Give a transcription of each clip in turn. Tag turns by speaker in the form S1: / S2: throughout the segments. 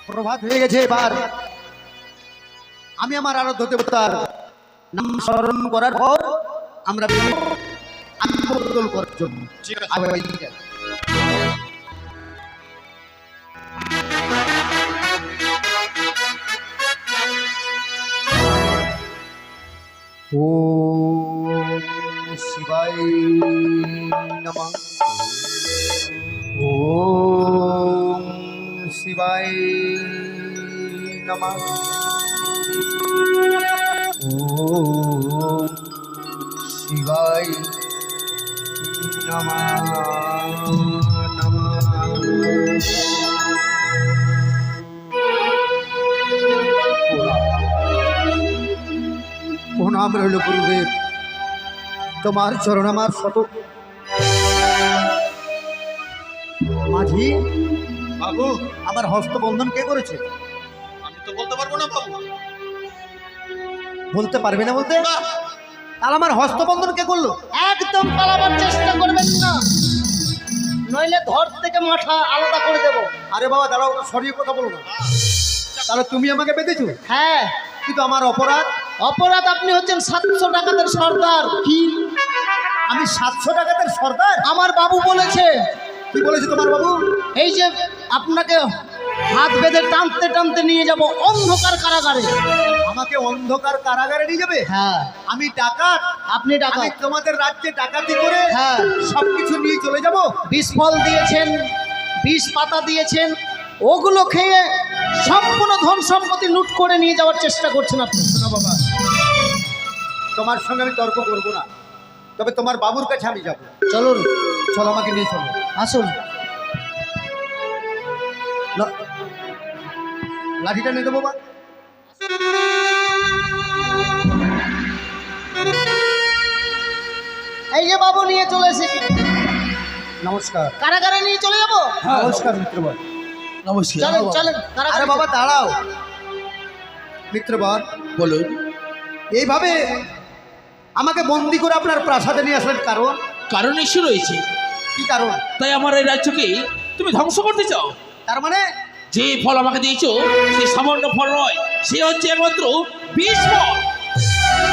S1: প্রভাত হয়ে গেছে। এবার আমি আমার আরাধ্য দেবতার নাম স্মরণ করার পর আমরা আত্মবদল করার জন্য ওম শিবায় নমঃ। ওম শিবায় নমঃ। ওম শিবায় প্রণাম রইল গুরুদেব, তোমার চরণ আমার শত। মাঝি
S2: বাবু,
S1: আমার হস্তবন্ধন কে করেছে?
S2: আমি তো বলতে পারবো না বাবু।
S1: বলতে পারবে না বলতে? তাহলে আমার হস্তবন্ধন কে করলো?
S3: একদম পালাবার চেষ্টা করবেন না, নইলে ধর থেকে মাথা আলাদা করে দেব।
S1: আরে বাবা দাঁড়াও, সরিয়ে কথা বলো না। তাহলে তুমি আমাকে বেঁধেছো?
S3: হ্যাঁ,
S1: কিন্তু আমার অপরাধ?
S3: অপরাধ আপনি হচ্ছেন 700 টাকাদের সর্দার।
S1: কি? আমি 700 টাকাতের সর্দার?
S3: আমার বাবু বলেছে।
S1: কি বলেছে তোমার বাবু?
S3: এই যে আপনাকে হাত বেঁধে টানতে টানতে নিয়ে যাব অন্ধকার কারাগারে।
S1: আমাকে অন্ধকার কারাগারে নিয়ে যাবে?
S3: হ্যাঁ,
S1: আমি ডাকাত?
S3: আপনি
S1: আমি
S3: ডাকাত।
S1: তোমাদের রাজ্যে ডাকাতি করে
S3: হ্যাঁ,
S1: সবকিছু নিয়ে চলে যাব?
S3: বিষ ফল দিয়েছেন, বিষ পাতা দিয়েছেন, ওগুলো খেয়ে সম্পূর্ণ ধন সম্পত্তি লুট করে নিয়ে যাওয়ার চেষ্টা করছেন আপনি।
S1: শোনো বাবা, তোমার সঙ্গে আমি তর্ক করবো না, তবে তোমার বাবুর কাছে আমি যাব।
S3: চলুন,
S1: চলো, আমাকে নিয়ে চলো।
S3: আসুন।
S1: লাঠিটা নিয়ে দেবো বা?
S3: এই যে বাবু নিয়ে চলে এসেছি।
S1: নমস্কার।
S3: কারাগারে নিয়ে চলে যাবো।
S1: নমস্কার মিত্রবর।
S2: নমস্কার।
S3: চলেন চলেন
S1: আরে
S3: কারাগারে।
S1: বাবা দাঁড়াও মিত্রবর,
S2: বলুন।
S1: এইভাবে আমাকে বন্দি করে আপনার প্রাসাদে নিয়ে আসলেন কারণ?
S2: কারণ ইস্যু রয়েছে,
S1: কি কারণ?
S2: তাই আমার এই রাজ্যকে তুমি ধ্বংস করতে চাও।
S1: তার মানে
S2: যে ফল আমাকে দিয়েছো সে সামান্য ফল নয়, সে হচ্ছে একমাত্র বিষ ফল।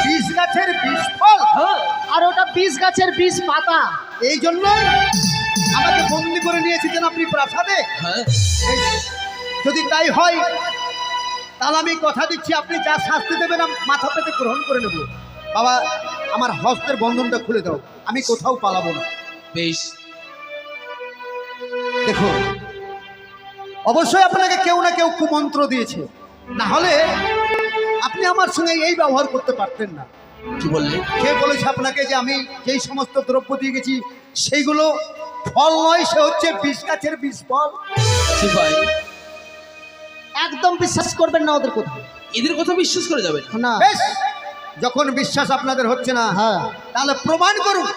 S1: বিষ গাছের বিষ ফল?
S2: হ্যাঁ,
S3: আর ওটা বিষ গাছের বিষ পাতা।
S1: এই জন্যই আমাকে বন্দি করে নিয়েছিলেন আপনি প্রাসাদে?
S2: হ্যাঁ।
S1: যদি তাই হয় তাহলে আমি কথা দিচ্ছি, আপনি যা শাস্তি দেবেন আমি মাথা পেতে গ্রহণ করে নেব। বাবা, আমার হস্তের বন্ধনটা খুলে দাও, আমি কোথাও পালাবো না।
S2: বেশ।
S1: দেখো, অবশ্যই আপনাকে কেউ না কেউ কুমন্ত্র দিয়েছে, না হলে আপনি আমার সঙ্গে এই ব্যবহার করতে পারতেন না।
S2: কি বললে?
S1: কে বলেছে আপনাকে যে আমি যেই সমস্ত দ্রব্য দিয়ে গেছি সেইগুলো ফল নয়, সে হচ্ছে বিষ গাছের বিষ ফল?
S2: সিপাই,
S3: একদম বিশ্বাস করবেন না ওদের কথা।
S2: এদের কথা বিশ্বাস করে যাবেন
S3: না।
S1: বেশ, যখন বিশ্বাস আপনাদের হচ্ছে না,
S3: হ্যাঁ,
S1: তাহলে প্রমাণ করুন।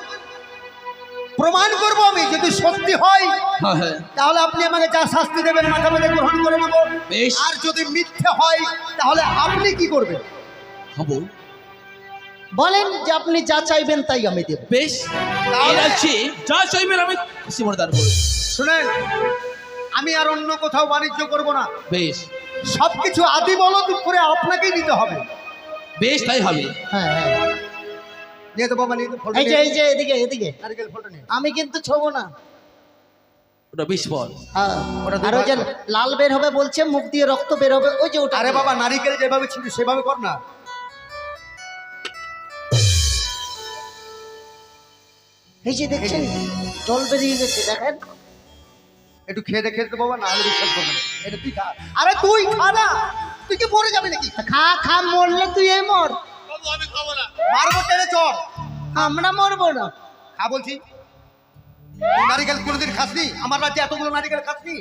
S1: প্রমাণ করবো আমি, যদি সত্যি হয়
S2: হ্যাঁ হ্যাঁ,
S1: তাহলে আপনি আমাকে যা শাস্তি দেবেন মাথা পেতে গ্রহণ করে নেব।
S2: বেশ।
S1: আর যদি মিথ্যে হয় তাহলে আপনি কি করবেন?
S2: হব।
S3: বলেন যে আপনি যা চাইবেন তাই আমি দেব।
S2: বেশ, এই রাজ্যে যা চাইবেন আমি খুশি মনে দান করব।
S1: শুনেন, আমি আর অন্য কোথাও বাণিজ্য করব না।
S2: বেশ
S1: সবকিছু আদি বলদ করে আপনাকেই নিতে হবে।
S2: বেশ, তাই হবে।
S3: হ্যাঁ হ্যাঁ,
S1: নিয়ে তো বাবা, নিয়ে তো ফলটা
S3: এই যে
S1: নিয়ে
S3: এই যে এদিকে এদিকে।
S1: নারকেল ফলটা নিয়ে।
S3: আমি কিন্তু ছোবো না।
S2: ওটা বিষ ফল।
S3: হ্যাঁ,
S1: ওটা
S3: আর ওই যে লাল বের হবে বলছে, মুখ দিয়ে রক্ত বের হবে, ওই যে ওটা।
S1: আরে বাবা, নারিকেল যেভাবে ছিল সেভাবে কর না।
S3: এই যে দেখছেন জল বেরিয়ে গেছে, দেখেন।
S1: একটু খেয়ে দেখে তো বাবা, না হলে বিশ্বাস করবে না। এটা তুই খা। আরে তুই খা না, তুই কি মরে যাবে নাকি?
S3: খা খা, মরলে তুই এই মর,
S2: আমি খাবো না।
S1: মারবো টেনে চর।
S3: আমরা মরবো না।
S1: খা বলছি। তুই নারিকেল কোনোদিন খাসনি? আমার রাজ্যে এতগুলো নারিকেল খাসনি?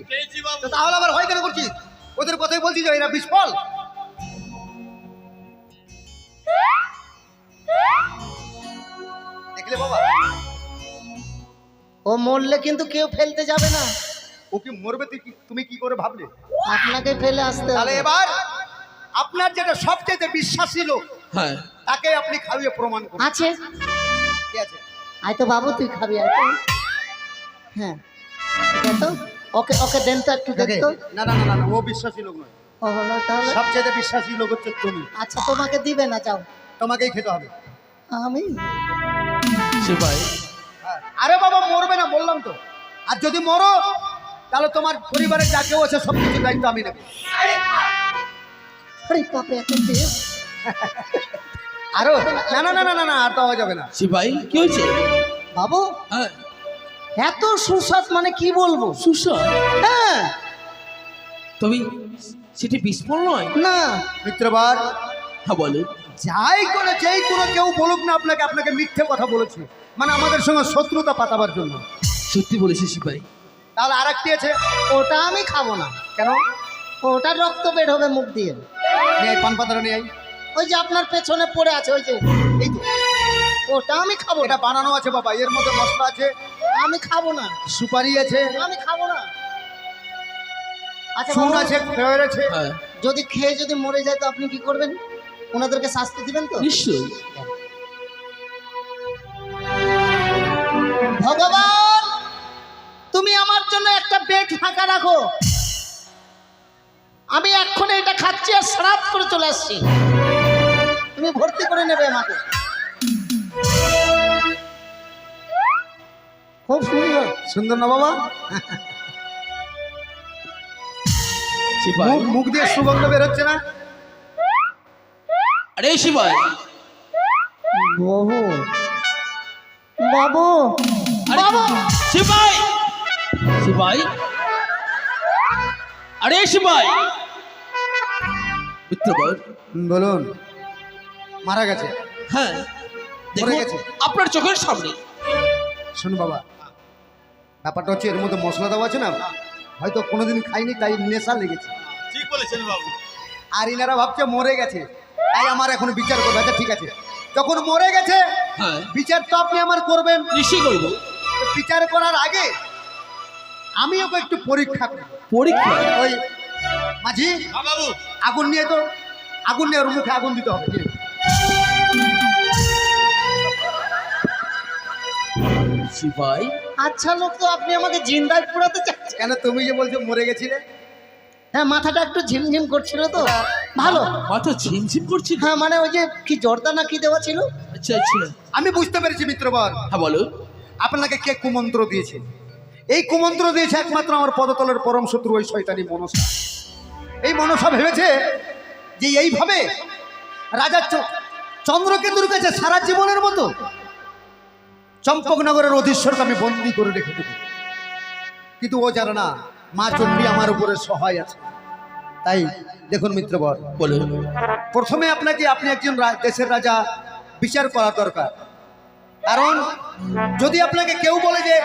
S1: তো তাহলে আবার হয় কেন করছিস? ওদের কথাই বলছিস যে এরা বিস্ফল। দেখলে বাবা,
S3: ও মরলে কিন্তু কেউ ফেলতে যাবে না।
S1: ও কি মরবে তুমি কি করে ভাবলে?
S3: আপনাকে ফেলে আসতে
S1: তাহলে
S3: হবে।
S1: এবার আপনার যেটা সবচেয়ে বিশ্বাসী লোক,
S2: হ্যাঁ,
S1: তাকে আপনি খাইয়ে প্রমাণ করুন।
S3: আছে,
S1: কি আছে?
S3: আয় তো বাবু, তুই খাবি, আয় তো। হ্যাঁ, ঠিক আছে তো। ওকে ওকে দেন তো একটু
S1: দেখে?
S3: দেখতো।
S1: না না না না না, ও বিশ্বাসী লোক নয়।
S3: ও না তাহলে
S1: সবচেয়ে বিশ্বাসী লোক হচ্ছে তুমি।
S3: আচ্ছা তোমাকে দিবে না, যাও।
S1: তোমাকেই খেতে হবে।
S3: আমি
S2: সিপাই
S1: হ্যাঁ। আরে বাবা মরবে না বললাম তো। আর যদি মরো তাহলে তোমার পরিবারের যা কেউ আছে সব কিছু দায়িত্ব আমি নেব।
S3: আরে বাপরে এত তেজ।
S1: আরো না না না না না না, আর পাওয়া যাবে না।
S2: সিপাই কি হয়েছে?
S3: বাবু
S2: হ্যাঁ
S3: এত সুস্বাদ মানে কি বলবো।
S2: সুস্বাদ।
S3: হ্যাঁ
S2: তবে সেটি বিস্ফোরণ নয়?
S3: না
S1: মিত্রবার
S2: হ্যাঁ বলো।
S1: যাই করে যেই কোনো কেউ বলুক না আপনাকে, আপনাকে মিথ্যে কথা বলেছে, মানে আমাদের সঙ্গে শত্রুতা পাতাবার জন্য।
S2: সত্যি বলেছে সিপাই।
S1: তাহলে আর একটি আছে।
S3: ওটা আমি খাবো না।
S1: কেন?
S3: ওটা রক্ত বের হবে মুখ দিয়ে।
S1: নিয়ে আই, পান পাতাটা নিয়ে আই।
S3: ওই যে আপনার পেছনে পড়ে আছে ওই যে,
S1: এই তো
S3: ওটা আমি খাবো
S1: এটা
S3: না।
S1: বানানো আছে বাবা, এর মধ্যে মশলা আছে,
S3: আমি খাবো না,
S1: সুপারি আছে,
S3: আমি খাবো না। আচ্ছা
S1: চুন
S3: বাবু,
S1: আছে, ফ্লেভার আছে।
S2: হ্যাঁ
S3: যদি খেয়ে যদি মরে যায় তো আপনি কি করবেন? ওনাদেরকে শাস্তি দিবেন তো?
S2: নিশ্চয়ই।
S3: ভগবান তুমি আমার জন্য একটা বেড ফাঁকা রাখো, আমি এক্ষুনি এটা খাচ্ছি আর শ্রাপ করে চলে আসছি, তুমি ভর্তি করে নেবে আমাকে। খুব সুন্দর।
S1: সুন্দর না বাবা?
S2: সিপাই
S1: মুখ দিয়ে সুগন্ধ বেরোচ্ছে না?
S2: আরে সিপাই
S3: বাবু বাবু
S2: আরে
S3: বাবু
S2: সিপাই সিপাই আরে সিপাই মিত্রবর।
S1: বলুন। মারা গেছে?
S2: হ্যাঁ
S1: মরে
S2: দেখুন
S1: গেছে?
S2: আপনার চোখের সামনে।
S1: শুনুন বাবা, ব্যাপারটা হচ্ছে এর মধ্যে মশলা দেওয়া আছে না, হয়তো কোনোদিন খাইনি তাই নেশা লেগেছে।
S2: ঠিক বলেছেন বাবু।
S1: আর ইনারা ভাবছে মরে গেছে, তাই আমার এখন বিচার করবে। আচ্ছা ঠিক আছে, যখন মরে গেছে
S2: হ্যাঁ
S1: বিচার তো আপনি আমার করবেন।
S2: নিশ্চয়ই করবো।
S1: বিচার করার আগে আমি ওকে একটু পরীক্ষা করব।
S2: পরীক্ষা?
S1: ওই মাঝি
S2: বাবু
S1: আগুন নিয়ে তো, আগুন নিয়ে ওর মুখে আগুন দিতে হবে।
S2: সিপাই
S3: আচ্ছা লোক তো, আপনি আমাকে জিন্দায় পুরাতে চাচ্ছেন?
S1: কেন? তুমি যে বলছো মরে গেছিলে।
S3: হ্যাঁ মাথাটা একটু ঝিমঝিম করছিল তো, ভালো।
S2: মাথা ঝিমঝিম করছে।
S3: হ্যাঁ মানে ওই যে কি জর্দা না কি দেওয়া ছিল।
S2: আচ্ছা আচ্ছা
S1: আমি বুঝতে পেরেছি মিত্রবর,
S2: হ্যাঁ বলো।
S1: আপনাকে কে কুমন্ত্র দিয়েছে? এই কুমন্ত্র দিয়েছে একমাত্র আমার পদতলের পরম শত্রু ওই শয়তানি মনসা। এই মনসা ভেবেছে যে এইভাবে রাজা চন্দ্রকেতুর কাছে সারা জীবনের মতো চম্পকনগরের অধীশ্বরকে আমি বন্দী করে রেখে দেব। কিন্তু ও জানে না মা চণ্ডী আমার উপরে সহায় আছে। তাই দেখুন মিত্রবর,
S2: বলো।
S1: প্রথমে আপনাকে, আপনি একজন দেশের রাজা, বিচার করা দরকার। কারণ যদি আপনাকে কেউ বলে যে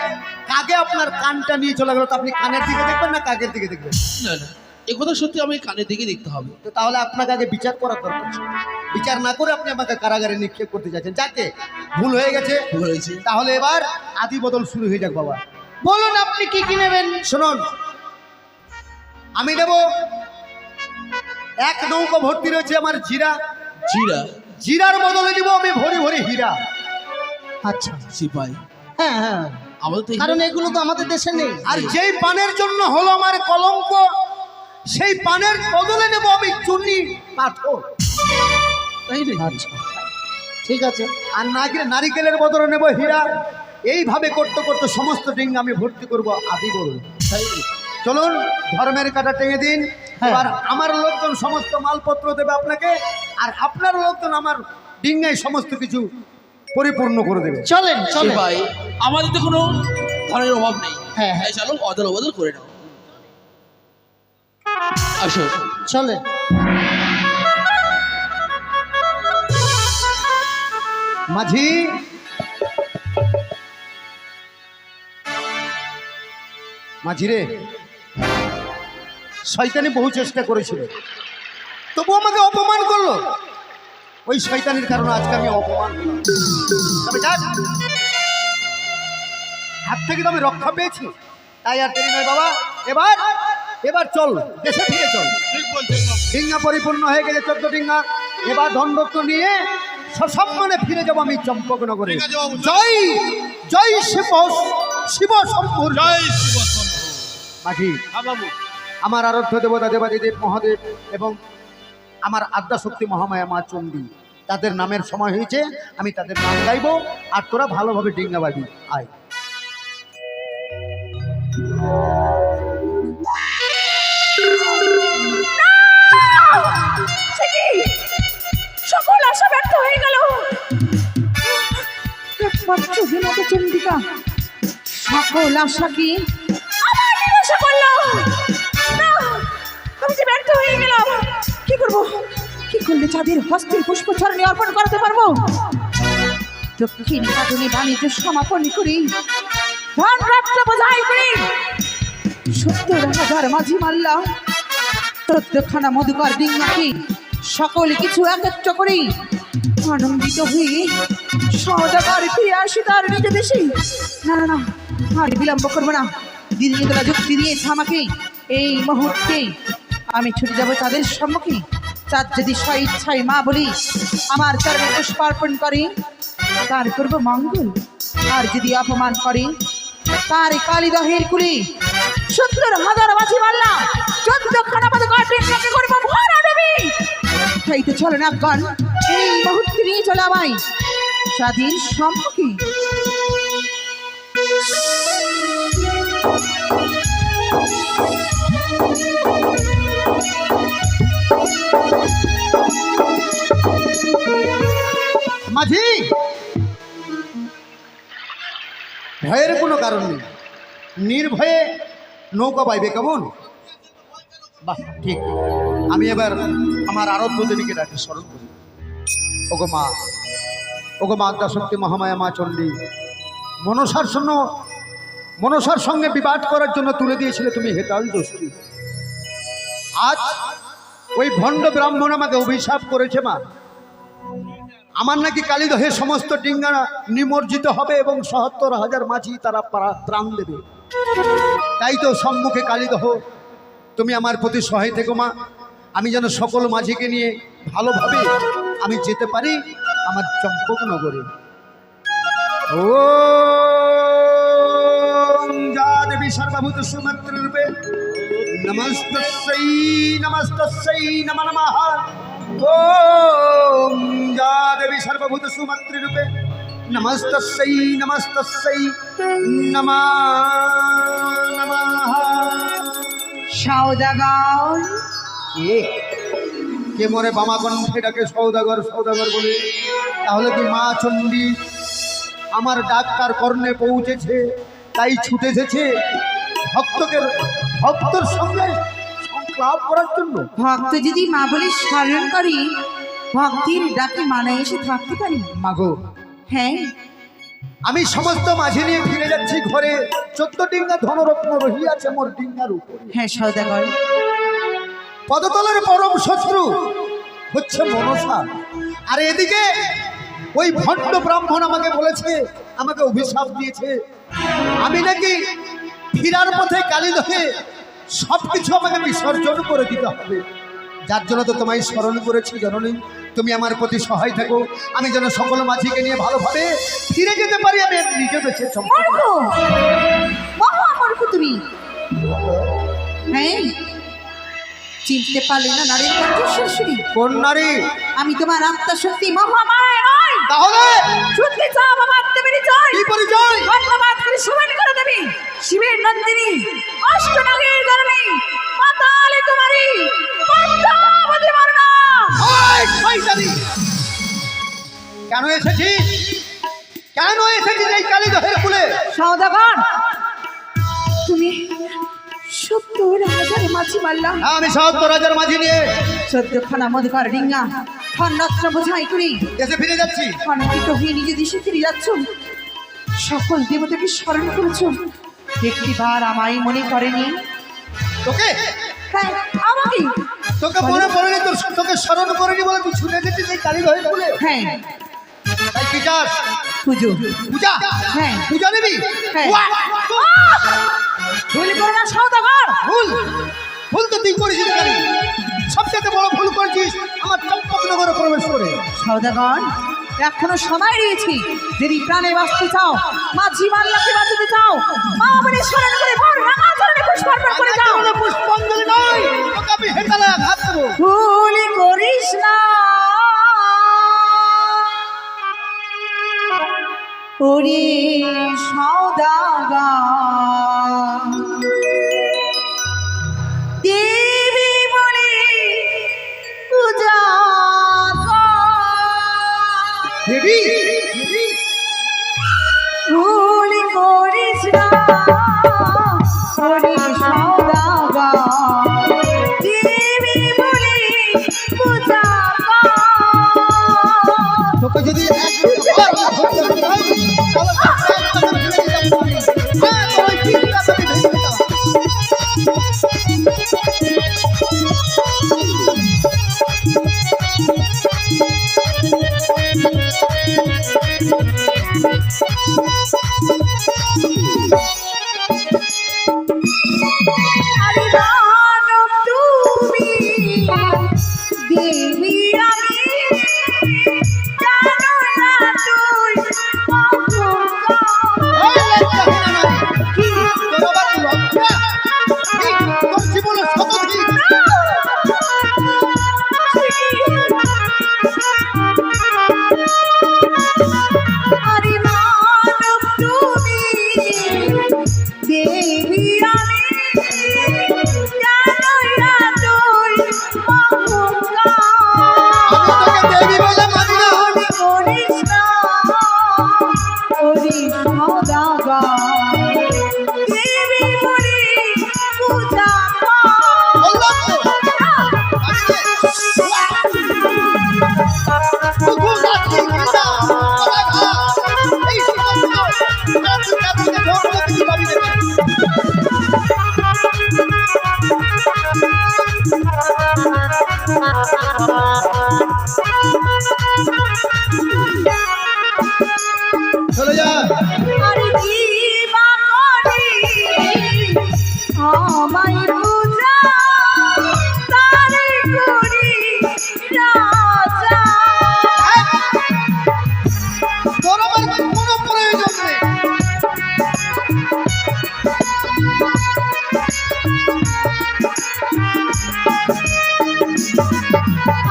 S1: কাকে আপনার কানটা নিয়ে চলে গেল, তো আপনি কানের দিকে দেখবেন না কাকের দিকে দেখবেন?
S2: না না এ কথা সত্যি, আমি কানের দিকে দেখতে হবে।
S1: তো তাহলে আপনাকে আগে বিচার করা দরকার। বিচার না করে আপনি আমাকে কারাগারে নিক্ষেপ করতে চাইছেন। যাকে ভুল হয়ে গেছে,
S2: হয়েছে।
S1: তাহলে এবার আদি বদল শুরু হয়ে যাক বাবা।
S3: বলুন আপনি কি কি নেবেন?
S1: শুনুন, আমি নেব এক নৌকা ভর্তি রয়েছে আমার জিরা।
S2: জিরা?
S1: জিরার বদলে দিব আমি ভরি ভরি হীরা।
S3: আচ্ছা
S2: সিপাই
S3: হ্যাঁ হ্যাঁ,
S2: আমাদের তো
S3: কারণ এগুলো তো আমাদের দেশে নেই।
S1: আর যেই পানের জন্য হলো আমার কলঙ্ক, সেই পানের বদলে নেব আমি চুনি পাথর।
S2: তাই রে।
S3: আচ্ছা ঠিক আছে।
S1: আর নারিকেলের বদলে নেব হীরা। এইভাবে করতে করতে সমস্ত ডিঙ্গা আমি ভর্তি করব আদি বলুন।
S2: তাই রে।
S1: চলুন ধর্মের কাটা টেঙে দিন।
S3: হ্যাঁ।
S1: এবার আমার লোকজন সমস্ত মালপত্র দেবে আপনাকে, আর আপনার লোকজন আমার ডিঙ্গায় সমস্ত কিছু পরিপূর্ণ করে দেবে।
S3: চলেন চলেন।
S2: সিপাই আমাদের তো কোনো ধনের অভাব নেই।
S3: হ্যাঁ হ্যাঁ
S2: তাই চলো অদল বদল করে নাও। আসো।
S3: চলেন।
S1: মাঝি, মাঝি রে, শয়তানি বহু চেষ্টা করেছিল, তবু আমাকে অপমান করলো। ওই শয়তানির কারণে আজকে আমি অপমান হলাম। তবে যাক, হাত থেকে তো আমি রক্ষা পেয়েছি, তাই আর দেরি নয় বাবা। এবার এবার চল, দেশে ফিরে চল। ডিঙ্গা পরিপূর্ণ হয়ে গেছে 14 ডিঙ্গা। এবার দণ্ডত্ব নিয়ে সসম্মানে ফিরে যাবো আমি চম্পকনগরে। জয় জয় শিব, শিব শম্ভুর। মাঝি,
S2: হ্যাঁ বাবু।
S1: আমার আরাধ্য দেবতা দেবাদিদেব মহাদেব এবং আমার আদ্যাশক্তি মহামায়া মা চণ্ডী, তাদের নামের সময় হয়েছে, আমি তাদের নাম গাইবো আর তোরা ভালোভাবে ডিঙ্গা বাজি। আয়।
S4: সকল আশা ব্যর্থ হয়ে গেল। একমাত্র বিনোদ চন্ডিকা সকল আশা কি আমার নিরাশা করলো। না, আমি যে ব্যর্থ হয়ে গেলাম। কি করব? কি করলে চাঁদের হস্তের পুষ্পচরণে অর্পণ করতে পারবো? দক্ষিণ কাটুনি বাণিজ্য সমাপন করি, ধন রাত্র বোঝাই করি, 70,000 মাঝি মাল্লা, 14খানা মধুকর ডিঙ্গাকে সকল কিছু একত্র করি আনন্দিত হয়ে সওদাগর ফিরে আসি তার নিজ দেশে। না না না, আর বিলম্ব করবো না। দিদি তোলা যুক্তি দিয়েছে আমাকে, এই মুহূর্তে আমি ছুটে যাব তাদের সম্মুখে। চাঁদ যদি স্বইচ্ছায় মা বলি আমার চরণে পুষ্পার্পণ করে, তার করবো মঙ্গল। আর যদি অপমান করে, তার কালিদহের কুলে 70,000 মাঝি মাল্লা, 14খানা মধুকর ডিঙ্গাকে করবো ভরা দেবী। তাই তো চলো না গান, এই মুহূর্তে নিয়ে চলে আমায় স্বাধীন সম্মুখী।
S1: মাঝি, ভয়ের কোনো কারণ নেই, নির্ভয়ে নৌকা বাইবে, কেমন? বাহ, ঠিক। আমি এবার আমার আরাধ্য দেবীকে ডাকি, স্মরণ করি। ওগো মা, ওগো মা আদ্যাশক্তি মহামায়া মা চণ্ডী, মনসার সঙ্গে বিবাদ করার জন্য তুলে দিয়েছিলে তুমি হেতাল দোষী। আজ ওই ভণ্ড ব্রাহ্মণ আমাকে অভিশাপ করেছে মা, আমার নাকি কালিদহে সমস্ত ডিঙ্গা নিমজ্জিত হবে এবং ৭০,000 মাঝি তারা প্রাণ দেবে। তাই তো সম্মুখে কালিদহ, তুমি আমার প্রতি সহায় থেকো মা, আমি যেন সকল মাঝিকে নিয়ে ভালোভাবে আমি যেতে পারি আমার চম্পকনগরে। ও যা দেবী সর্বভূত সুমাতৃরূপে নমস্তস্যৈ নমস্তস্যৈ নমো নমঃ। ওম যা দেবী সর্বভূত সুমাতৃরূপে নমস্তস্যৈ নমস্তস্যৈ নমো নমঃ।
S4: সওদাগর,
S1: কে মরে বামা কণ্ঠে ডাকে সওদাগর সওদাগর বলে? তাহলে কি মা চণ্ডী আমার ডাক তার কর্ণে পৌঁছেছে, তাই ছুটে এসেছে ভক্তর সঙ্গে সংলাপ করার জন্য?
S4: ভক্ত যদি মা বলে স্মরণ করি, ভক্তির ডাকে মানায় এসে থাকতে পারি।
S1: মাগো,
S4: হ্যাঁ,
S1: আমি সমস্ত মাঝে নিয়ে ফিরে যাচ্ছি ঘরে। 14 ডিঙ্গা ধনরত্ন রহিয়াছে মোর ডিঙ্গার উপরে।
S4: হ্যাঁ সওদাগর,
S1: পদতলের পরম শত্রু হচ্ছে মনসা। আর এদিকে ওই ভণ্ড ব্রাহ্মণ আমাকে বলেছে, আমাকে অভিশাপ দিয়েছে, আমি নাকি ফিরার পথে কালিদহে সবকিছু আমাকে বিসর্জন করে দিতে হবে। যার জন্য তো তোমায় স্মরণ করেছি জননী, তুমি আমার প্রতি সহায় থাকো, আমি যেন সকল মাঝিকে নিয়ে ভালোভাবে ফিরে যেতে পারি। আমি নিজে বেঁচে
S4: মূর্খ, মহা মূর্খ তুমি। হ্যাঁ, চিনতে পারলে না নারীর কণ্ঠস্বরী?
S1: কোন নারী?
S4: আমি তোমার আত্মশক্তি মহামায়া নয়।
S1: তাহলে
S4: শুনতে চাও আমার দেবীর জয়?
S1: কি পরিচয়?
S4: ধন্যবাদ করে সুমেন করে দেবী, শিবের নন্দিনী, অষ্টনাগের জননী, পাতালে কুমারী, পদ্মাবতী বর্ণা।
S1: ওই শয়তানি! কেন এসেছিস? কেন এসেছিস এই কালিদহের কুলে?
S4: সওদাগর, তুমি 70,000 মাঝি মাল্লা,
S1: আমি ৭০,000 মাঝি নিয়ে
S4: 14খানা মধুকর ডিঙ্গা ধনরত্ন বোঝাই করি
S1: দেশে ফিরে যাচ্ছি।
S4: আনন্দিত হয়ে নিজে দেশে ফিরে যাচ্ছ। সকল দেবতাকে স্মরণ করেছ, একটিবার আমায় মনে করেনি?
S1: তোকে
S4: হ্যাঁ, আমাকে।
S1: তোকে মনে পড়েনি? তোকে স্মরণ করেনি বলে তুই ছুটে গেছিস এই কালিদহের কুলে?
S4: হ্যাঁ,
S1: তাই কি চাস?
S4: পুজো।
S1: পূজা?
S4: হ্যাঁ।
S1: পূজা নিবি?
S4: হ্যাঁ।
S1: ওয়া!
S4: ভুল করো না সওদাগর।
S1: ভুল তো তুই করেছিস কালি, সবচেয়ে বড় ভুল করেছিস আমার চম্পকনগরে প্রবেশ করে।
S4: সওদাগর, এখনো সময় রয়েছে, যদি প্রাণে বাঁচতে চাও, মাঝি মাল্লাকে বাঁচাতে চাও, মা বলে স্মরণ করে ভোর রাঙা চরণে পুষ্পার্পণ করে
S1: আমার
S4: দাও।
S1: জীবনে পুষ্পাঞ্জলি নয়, তোকে আমি হেতালে আঘাত দেবো।
S4: ভুল করিস না ওরে সওদাগর, দেবী বলে পূজা কর।
S1: দেবী,
S4: ভুল করিস না ওরে সওদাগর, দেবী বলে পূজা কর।
S1: তোকে যদি একবার ধরতে হয়, তাহলে তোকে একবার ফেলে দিতাম আমি। হ্যাঁ, তোর ওই চিন্তা আমি ভেঙে দিতাম।
S4: আরে দানব তুমি, দেবী আমি, জানো না তুই অহংকার।
S1: এই লজ্জাহীনা নারী,
S4: কি?
S1: তোর আবার লজ্জা? এই তোর জীবনের শতধিক
S4: আরে দানব তুমি, দেবী আমি, জানো না তুই অহংকার।
S1: আমি তোকে দেবী বলে মানি না।
S4: মনে করিস না ওরে সওদাগর, দেবী বলে পূজা কর।
S1: বললাম তো, শুধু রাত্রি গীতা, পরাঘাত, এই সমস্ত জাতি জাতিকে ধর্ম কিছু ভাবি দেবে। চলে যা।
S4: আরে কি বা করি আমায় পূজা, তারে করি রাজা।
S1: তোর আমার কোনো প্রয়োজন নেই।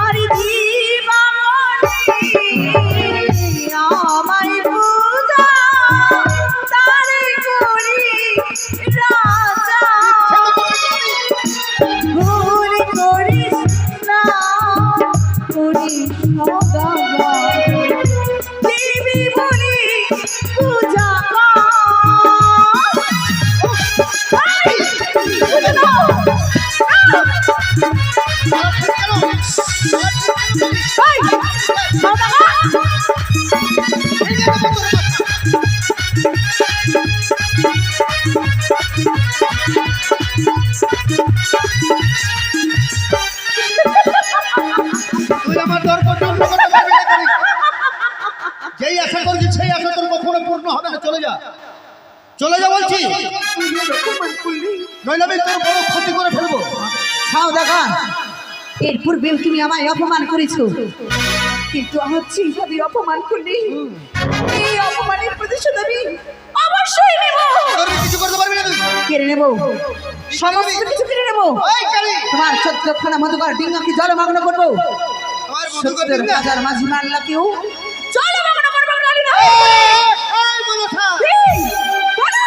S4: আরে কি বা করি আমায় পূজা, তারে করি রাজা। ভুল করিস না ওরে সওদাগর, দেবী বলে পূজা কর। এই, পূজা দাও। এই, সওদাগর,
S1: তুই আমার দরকার পূর্ণ করতে পারবি না করি। যেই আশা করছিস সেই আশা তোর কখনো পূর্ণ হবে না। চলে যা, চলে যা বলছি, নইলে আমি তোর বড় ক্ষতি করে ফেলবো।
S4: সওদাগর, এর পূর্বেও তুমি আমায় অপমান করেছো, কিন্তু আজ যেভাবে অপমান করলে এই অপমানের প্রতিশোধ আমি অবশ্যই নেব।
S1: তোর কিছু করতে পারবি না তুই।
S4: কেড়ে নেব, সমস্ত কিছু কেড়ে নেব।
S1: ওই কালি,
S4: তোমার 14খানা মধুকর ডিঙ্গাকে জলমগ্ন করবো।
S1: আমার মধুকর
S4: 70
S1: ডিঙ্গা।
S4: হাজার মাঝি মাল্লাকেও জলমগ্ন করবো। কালিদা,
S1: এই মনসা,
S4: এই, বলো।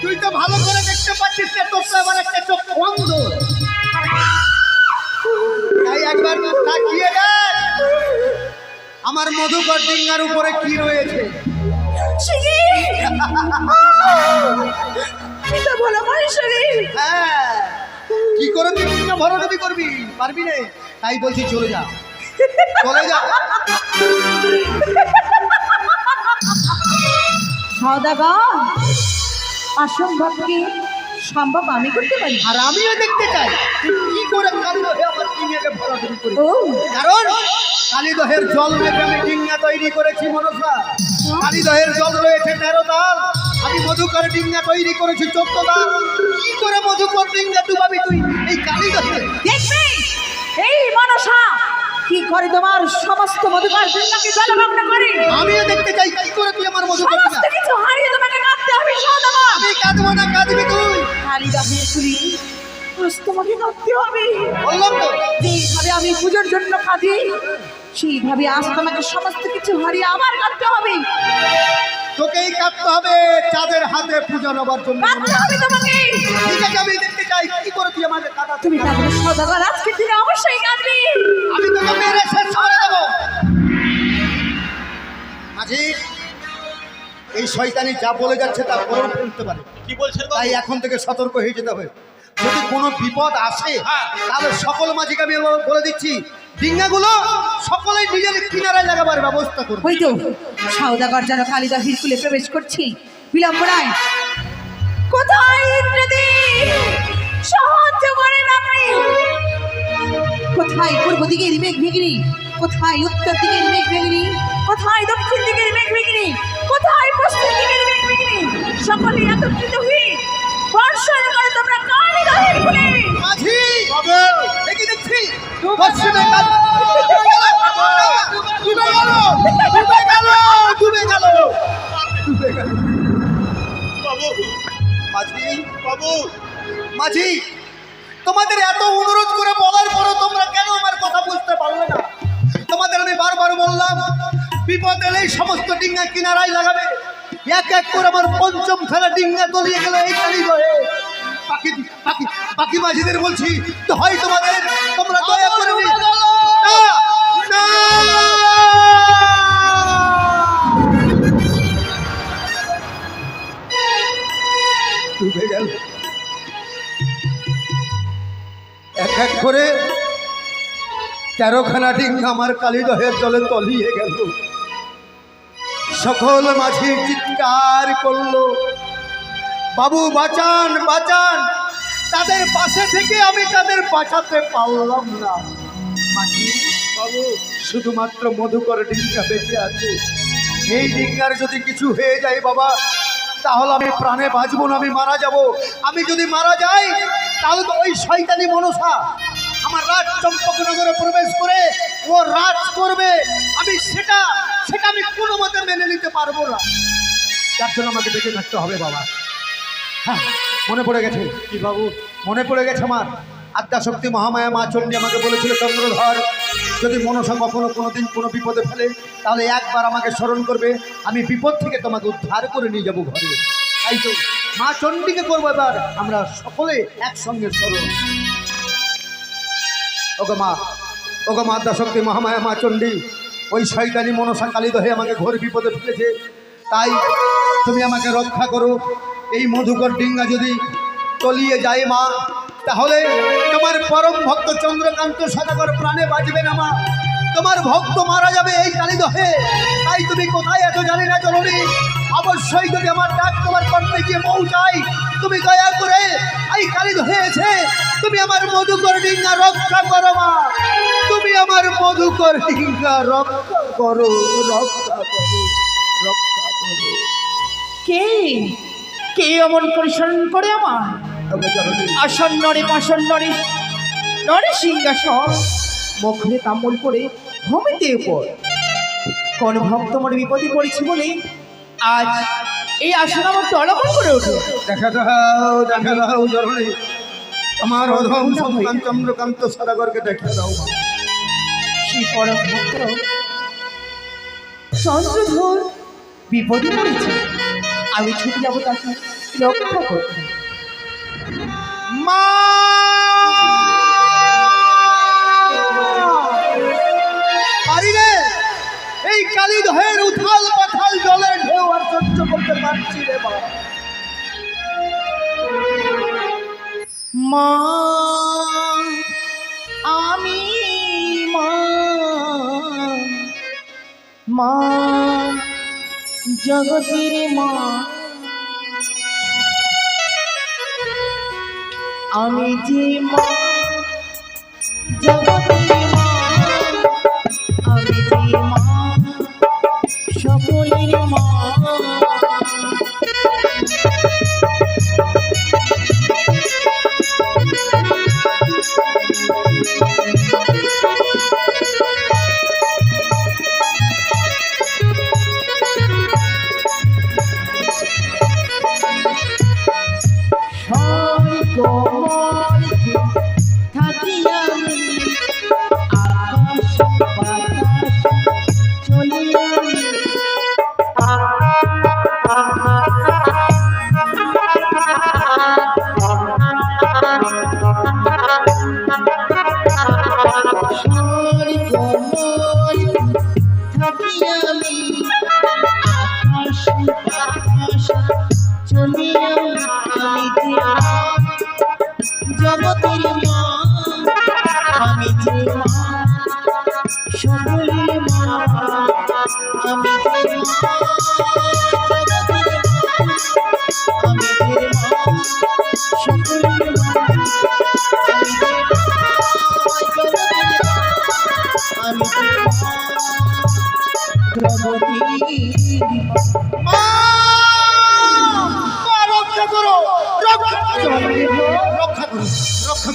S1: তুই তো ভালো করে দেখতে পাচ্ছিস না, তোর তো আবার একটা চোখ অন্ধ। তাই একবার তাকিয়ে দেখ আমার মধুকর ডিঙ্গার উপরে কি রয়েছে।
S4: শিগি, এটা বলো মহেশ্বরী।
S1: হ্যাঁ, কি করে তুই ডিঙ্গা ভরাডুবি করবি? পারবি রে? তাই বলছি চলে যা, চলে যা।
S4: সওদাগর, অসম্ভবকে সম্ভব আমি করতে পারি।
S1: আর আমিও দেখতে চাই তুই কি করে কালিদহে আমার ডিঙ্গাকে ভরাডুবি করিস।
S4: ও,
S1: কারণ কালিদহের জল মেপে আমি ডিঙ্গা তৈরি করেছি মনসা। কালিদহের জল রয়েছে 13 তাল, আমি মধুকর ডিঙ্গা তৈরি করেছি 14 তাল। কি করে মধুকর ডিঙ্গা ডুবাবি তুই এই কালিদহে?
S4: দেখবে এই মনসা কি করে তোমার সমস্ত মধুকর ডিঙ্গাকে জলমগ্ন করে।
S1: আমিও দেখতে চাই কি করে তুই আমার মধুকর ডিঙ্গা।
S4: সমস্ত কিছু হারিয়ে তোমাকে কাঁদতে হবে সওদাগর।
S1: আমি কাঁদবো না, কাঁদবি তুই।
S4: কালিদাহের কুলি আজ তোমাকে কাঁদতে হবে।
S1: বললাম তো,
S4: যেইভাবে আমি পুজোর জন্য কাঁদি সেইভাবে আজ তোমাকে সমস্ত কিছু হারিয়ে আবার কাঁদতে হবে।
S1: তোকেই কাঁদতে হবে চাঁদের হাতে পূজা নেবার জন্য।
S4: কাঁদতে হবে তোমাকে।
S1: ঠিক আছে, আমি দেখতে চাই কি করে তুই আমাকে কাঁদাতে।
S4: তুমি কাঁদবে সদাগর, আজকের দিনে অবশ্যই কাঁদবে।
S1: আমি তোকে মেরে শেষ করে দেবো। মাঝি, এই শয়তানি যা বলে যাচ্ছে তা করেও ফেলতে পারে।
S2: কি বলছেন
S1: তাই এখন থেকে সতর্ক হয়ে যেতে হবে। যদি কোনো বিপদ আসে তাহলে সকল মাঝিকে আমি বলে দিচ্ছি, ডিঙ্গাগুলো সকলেই নিজের কিনারায় লাগাবার ব্যবস্থা করবে।
S4: ওই তো সওদাগর যেন কালিদাহের কুলে প্রবেশ করছি, বিলম্ব নাই। কোথায় ইন্দ্রদেব, সাহায্য করেন আপনি। কোথায় পূর্ব দিকের মেঘ ভেঙিনি, কোথায় উত্তর দিকের মেঘ ভেঙিনি, কোথায় দক্ষিণ দিকের মেঘ ভেঙিনি, কোথায় পশ্চিম দিকের মেঘ ভেঙিনি, সকলে একত্রিত হয়ে বর্ষণ করে তোমরা কালিদাহের কুলে।
S1: মাঝি দেখি দেখছি পশ্চিমে কাল ডুবে গেল, ডুবে গেল, ডুবে গেল, ডুবে গেল।
S2: বাবু,
S1: মাঝি,
S2: বাবু,
S1: মাঝি, তোমাদের এত অনুরোধ করে বলার পরও তোমরা কেন আমার কথা বুঝতে পারলে না? তোমাদের আমি বারবার বললাম বিপদ এলেই সমস্ত ডিঙ্গা কিনারায় লাগাবে। এক এক করে আমার পঞ্চম ফেলা ডিঙ্গা তলিয়ে গেল এই কালিদহে। বাকি বাকি বাকি মাঝিদের বলছি তো হয় তোমাদের, তোমরা দয়া করে ডুবে গেল। এক এক করে 13খানা ডিঙ্গা আমার কালিদহের জলে তলিয়ে গেল। সকল মাঝি চিৎকার করলো, বাবু বাঁচান, বাঁচান। তাদের পাশে থেকে আমি তাদের বাঁচাতে পারলাম না। মাঝি বাবু, শুধুমাত্র মধুকর ডিঙ্গা বেঁচে আছে। এই ডিঙ্গার যদি কিছু হয়ে যায় বাবা, তাহলে আমি প্রাণে বাঁচবো না, আমি মারা যাব। আমি যদি মারা যাই তাহলে তো ওই শয়তানি মনসা আমার রাজ চম্পকনগরে প্রবেশ করে ও রাজ করবে। আমি সেটা আমি কোনো মতে মেনে নিতে পারবো না। যার জন্য আমাকে বেঁচে থাকতে হবে বাবা। হ্যাঁ, মনে পড়ে গেছে। কি বাবু? মনে পড়ে গেছে আমার আদ্যাশক্তি মহামায়া মা চণ্ডী আমাকে বলেছিল, চন্দ্রধর যদি মনসা কখনো কোনোদিন কোনো বিপদে ফেলে তাহলে একবার আমাকে স্মরণ করবে, আমি বিপদ থেকে তোমাকে উদ্ধার করে নিয়ে যাবো ঘরে। তাই তো মা চণ্ডীকে করবো এবার আমরা সকলে একসঙ্গে স্মরণ। ওগো মা, ওগো মা আদ্যাশক্তি মহামায়া মা চণ্ডী, ওই শয়তানি মনসা কালিদহে আমাকে ঘোর বিপদে ফেলেছে, তাই তুমি আমাকে রক্ষা করো। এই মধুকর ডিঙ্গা যদি তলিয়ে যায় মা, তাহলে তোমার পরম ভক্ত চন্দ্রকান্ত সদাগর প্রাণে বাঁচবে না মা, তোমার ভক্ত মারা যাবে এই কালিদহে। তাই তুমি কোথায় এত জানি না জননী, অবশ্যই যদি আমার ডাক তোমার কণ্ঠে গিয়ে পৌঁছাই, তুমি দয়া করে এই কালিদহে এসে তুমি আমার মধুকর ডিঙ্গা রক্ষা করো মা, তুমি আমার মধুকর ডিঙ্গা রক্ষা করো, রক্ষা করো, রক্ষা করো।
S3: কে কে অমন পরিশ্রম করে আমার আসন্ন রে পাষণ্ড রে নরে সিংহাসন মুখে তাম্বল করে ভূমিতে উপর কোন ভক্ত মোর বিপদে পড়েছি বলে আজ এই আসন আমার টলমল করে ওঠে।
S1: দেখা দাও জননী, আমার অধম সন্তান চন্দ্রকান্ত সদাগরকে দেখা দাও মা।
S3: সেই পরম ভক্ত চন্দ্রধর বিপদে পড়েছে, আমি ছুটে যাবো তাকে রক্ষা করতে।
S1: মা পারি রে, এই কালিদহের উথাল পাথাল জলের ঢেউ আর সহ্য করতে পারছি রে মা।
S3: মা আমি মা মা জগতের মা, আমি যে মা জগতের মা, আমি যে মা সকলের মা।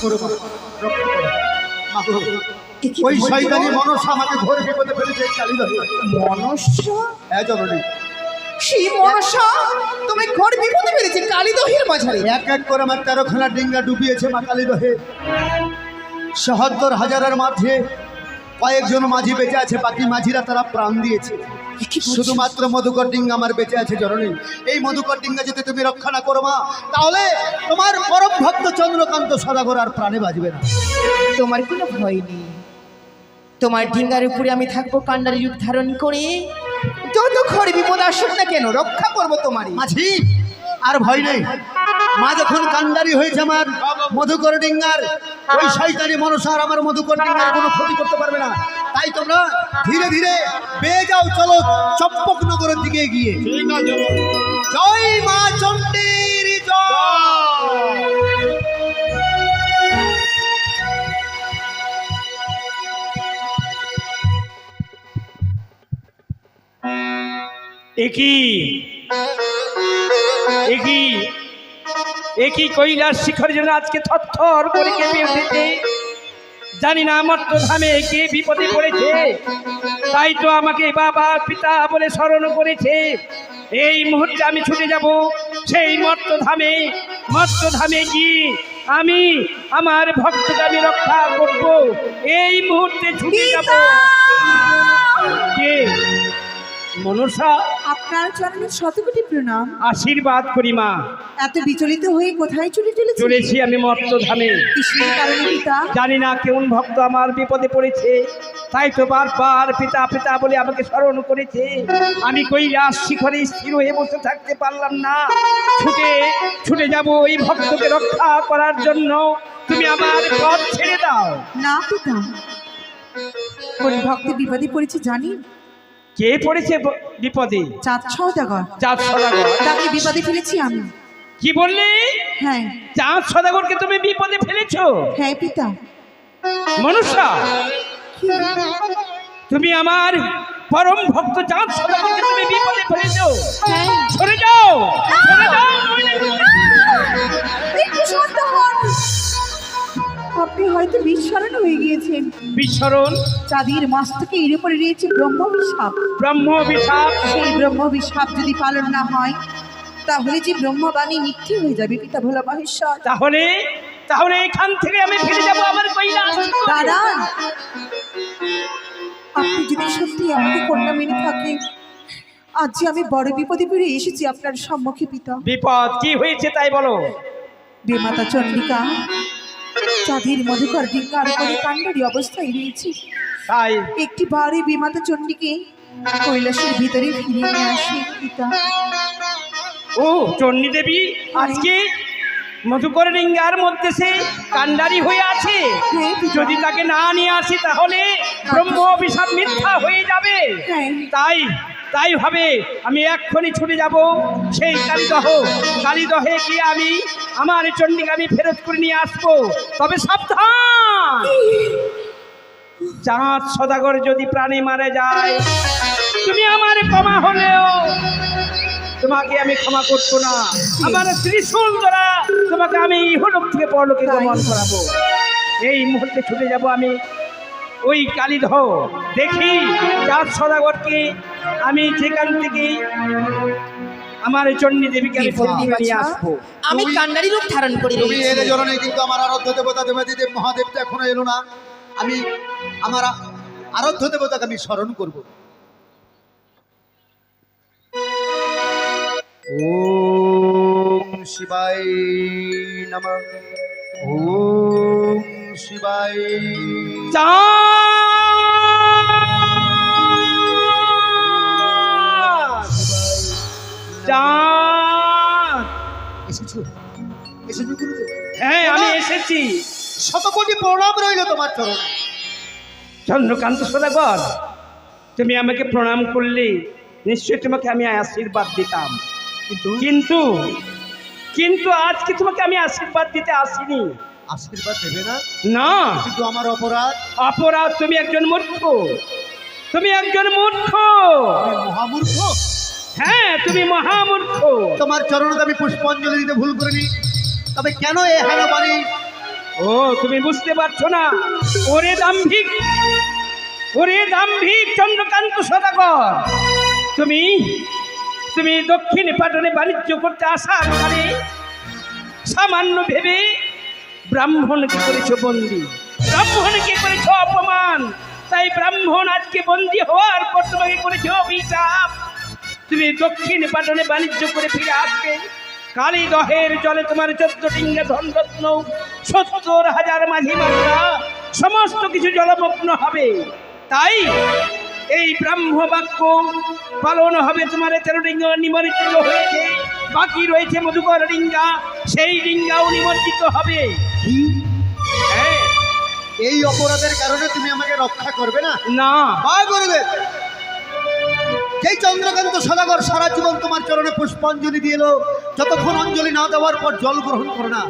S1: করো মা, রক্ষা করো। মা গো, ওই শয়তানি মনসা আমাকে ঘোর বিপদে ফেলেছে কালীদহে।
S3: মনসা?
S1: হ্যাঁ জননী,
S3: সেই মনসা তুমি ঘর বিপদে পেরেছে কালীদহের মাঝারে।
S1: এক এক করে আমার 13খানা ডিঙ্গা ডুবিয়েছে মা কালীদহে। ৭৭,০০০-এর মাঝে কয়েকজন মাঝি বেঁচে আছে, বাকি মাঝিরা তারা প্রাণ দিয়েছে। শুধুমাত্র মধুকর ডিঙ্গা আমার বেঁচে আছে জননী। এই মধুকর ডিঙ্গা যদি তুমি রক্ষা না করো মা, তাহলে তোমার পরম ভক্ত চন্দ্রকান্ত সদাগর আর প্রাণে বাজবে না।
S3: তোমার কোনো ভয় নেই, তোমার ডিঙ্গার উপরে আমি থাকবো কান্ডারি রূপ ধারণ করে। যত ঘর বিপদ আসুক না কেন রক্ষা করবো তোমারই।
S1: মাঝি আর ভয় নেই, মা যখন কান্ডারি হয়েছে আমার মধুকর ডিঙ্গার, ওই শয়তানি মনসা আর আমার মধুকর ডিঙ্গার কোনো ক্ষতি করতে পারবে না। তাই তোমরা ধীরে ধীরে বেয়ে যাও, চলো চম্পকনগরের দিকে এগিয়ে। জয় মা চণ্ডীর জয়।
S5: একই কৈলাস শিখর যেন আজকে থরথর করে কেঁপে উঠেছে। জানি না মর্তধামে কে বিপদে পড়েছে, তাই তো আমাকে বাবা পিতা বলে স্মরণ করেছে। এই মুহূর্তে আমি ছুটে যাব সেই মর্তধামে। মর্তধামে গিয়ে আমি আমার ভক্তকে আমি রক্ষা করব। এই মুহূর্তে ছুটে যাব। কে? মনসা,
S4: আপনার চরণে শতকোটি প্রণাম।
S5: আশীর্বাদ করি মা।
S4: এত বিচলিত হয়ে কোথায় চলেছি?
S5: চলেছি আমি মর্তধামে।
S4: কিসের কারণে পিতা?
S5: জানি না কোন ভক্ত আমার বিপদে পড়েছে, তাই তো বারবার পিতা পিতা বলে আমাকে স্মরণ করেছে। আমি কৈলাস শিখরে স্থির হয়ে বসে থাকতে পারলাম না। ছুটে যাব ওই ভক্তকে রক্ষা করার জন্য। তুমি আমার পথ ছেড়ে দাও।
S4: না পিতা, কোন ভক্ত বিপদে পড়েছে জানি?
S5: কে পড়েছে বিপদে?
S4: চাঁদ সওদাগর।
S5: চাঁদ সদাগর?
S4: তাকে বিপদে ফেলেছি আমি।
S5: কি বললি?
S4: হ্যাঁ
S5: চাঁদ সদাগরকে তুমি বিপদে ফেলেছো?
S4: হ্যাঁ পিতা।
S5: মনুষ্যা, তুমি আমার পরম ভক্ত চাঁদ সদাগরকে তুমি বিপদে ফেলেছো?
S4: হ্যাঁ।
S5: সরে যাও, সরে যাও।
S4: একটু শান্ত হন। আপনি হয়তো বিস্মরণ হয়ে গিয়েছেন।
S5: বিস্মরণ?
S4: চাঁদের মস্তকে এর উপরে রয়েছে ব্রহ্মভিশাপ।
S5: ব্রহ্মভিশাপ?
S4: সেই ব্রহ্মভিশাপ যদি পালন না হয় তাহলে যে ব্রহ্মবাণী মিথ্যে হয়ে যাবে পিতা ভোলা মহেশ্বর।
S5: তাহলে এখান থেকে আমি ফিরে যাব আমার কৈলাস।
S4: দাঁড়ান, আপনি যদি সত্যি আমাকে কন্যা মেনে থাকেন, আজ যে আমি বড় বিপদে পড়ে এসেছি আপনার সম্মুখে পিতা।
S5: বিপদ কি হয়েছে তাই বলো।
S4: বেমাতা চন্ডিকা চাঁদের মধুকর ডিঙ্গার উপরে কাণ্ডারি অবস্থায় রয়েছে।
S5: তাই
S4: একটি বারে বেমাতা চন্ডিকে কৈলাসের ভিতরে ফিরিয়ে নিয়ে আসে পিতা।
S5: ও চণ্ডী দেবী আজকে মধুকর ডিঙ্গার মধ্যে সে কাণ্ডারি হয়ে আছে।
S4: হ্যাঁ পিতা।
S5: যদি তাকে না নিয়ে আসি তাহলে ব্রহ্ম অভিশাপ মিথ্যা হয়ে যাবে।
S4: হ্যাঁ।
S5: তাই ভাবে আমি এক্ষুনি ছুটে যাব সেই কালীদহে গিয়ে আমি আমার চণ্ডীকে আমি ফেরত করে নিয়ে আসবো। তবে সাবধান, চাঁদ সদাগর যদি প্রাণে মারা যায়, তুমি আমার ক্ষমা হলেও তোমাকে আমি ক্ষমা করবো না। আমার ত্রিশূল দ্বারা তোমাকে আমি ইহলোক থেকে পরলোকে গমন করাবো। এই মুহূর্তে ছুটে যাব আমি ওই কালীদহ। দেখি চাঁদ সদাগরকে আমি যেখান থেকে আমার চণ্ডী দেবীকে আমি ফিরিয়ে নিয়ে আসবো।
S3: আমি কান্ডারি রূপ ধারণ করি।
S1: তুমি এলে জননী, কিন্তু আমার আরাধ্য দেবতা দেবাদিদেব মহাদেব তো এখনো এলো না। আমি আমার আরাধ্য দেবতাকে আমি স্মরণ করব। ওম শিবায় নমঃ। ওম শিবায়।
S5: চাঁদ,
S1: এসেছো গুরুদেব?
S5: হ্যাঁ আমি এসেছি।
S1: শতকোটি প্রণাম রইল তোমার চরণে।
S5: চন্দ্রকান্ত সদাগর, তুমি আমাকে প্রণাম করলে নিশ্চয়ই তোমাকে আমি আশীর্বাদ দিতাম, কিন্তু আজকে তোমাকে আমি আশীর্বাদ দিতে আসিনি।
S1: আশীর্বাদ দেবে না?
S5: না।
S1: কিন্তু আমার অপরাধ।
S5: তুমি একজন মূর্খ।
S1: আমি মহামূর্খ?
S5: হ্যাঁ তুমি মহামূর্খ।
S1: তোমার চরণে আমি পুষ্পাঞ্জলি দিতে ভুল করিনি, তবে কেন এহেন বাণী
S5: ও তুমি বুঝতে পারছো না? ওরে দাম্ভিক, ওরে দাম্ভিক চন্দ্রকান্ত সদাগর, তুমি তুমি দক্ষিণ পাটনে বাণিজ্য করতে আসার কালে সামান্য ভেবে ব্রাহ্মণকে করেছো বন্দি, ব্রাহ্মণকে করেছো অপমান। তাই ব্রাহ্মণ আজকে বন্দি হওয়ার পর তোমাকে করেছো অভিশাপ। তুমি দক্ষিণ পাটনে বাণিজ্য করে ফিরে আসবে, কালী দহের জলে তোমার 14 ডিঙ্গা ধনরত্ন, 70,000 মাঝি মাত্রা সমস্ত কিছু জলমগ্ন হবে। তাই এই ব্রাহ্ম বাক্য পালন হবে। তোমার 13 ডিঙ্গা নিমজ্জিত হয়েছে, বাকি রয়েছে মধুকর ডিঙ্গা, সেই ডিঙ্গাও নিমজ্জিত হবে।
S1: কি?
S5: হ্যাঁ,
S1: এই অপরাধের কারণে তুমি আমাকে রক্ষা করবে না?
S5: না
S1: বা গুরুদেব, যেই চন্দ্রকান্ত সদাগর সারা জীবন তোমার চরণে পুষ্পাঞ্জলি দিয়ে এলো, যতক্ষণ অঞ্জলি না দেওয়ার পর জল গ্রহণ করে না,